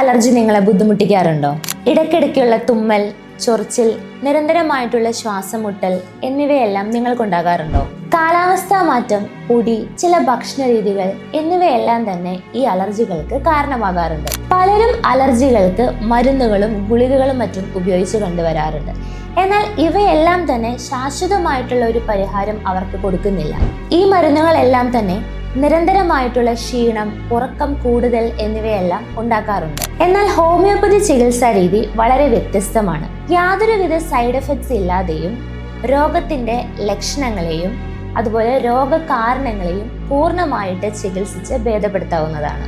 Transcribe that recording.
Allergy നിങ്ങളെ ബുദ്ധിമുട്ടിക്കാറുണ്ടോ? ഇടയ്ക്കിടയ്ക്കുള്ള തുമ്മൽ, ചൊറിച്ചിൽ, നിരന്തരമായിട്ടുള്ള ശ്വാസമുട്ടൽ എന്നിവയെല്ലാം നിങ്ങൾക്കുണ്ടാകാറുണ്ടോ? കാലാവസ്ഥാ മാറ്റം, പൊടി, ചില ഭക്ഷണ രീതികൾ എന്നിവയെല്ലാം തന്നെ ഈ അലർജികൾക്ക് കാരണമാകാറുണ്ട്. പലരും അലർജികൾക്ക് മരുന്നുകളും ഗുളികകളും മറ്റും ഉപയോഗിച്ച് കണ്ടുവരാറുണ്ട്. എന്നാൽ ഇവയെല്ലാം തന്നെ ശാശ്വതമായിട്ടുള്ള ഒരു പരിഹാരം അവർക്ക് കൊടുക്കുന്നില്ല. ഈ മരുന്നുകളെല്ലാം തന്നെ നിരന്തരമായിട്ടുള്ള ക്ഷീണം, ഉറക്കം കൂടുതൽ എന്നിവയെല്ലാം ഉണ്ടാക്കാറുണ്ട്. എന്നാൽ ഹോമിയോപ്പതി ചികിത്സാ രീതി വളരെ വ്യത്യസ്തമാണ്. യാതൊരുവിധ സൈഡ് എഫക്ട്സ് ഇല്ലാതെയും രോഗത്തിന്റെ ലക്ഷണങ്ങളെയും അതുപോലെ രോഗകാരണങ്ങളെയും പൂർണ്ണമായിട്ട് ചികിത്സിച്ച് ഭേദപ്പെടുത്താവുന്നതാണ്.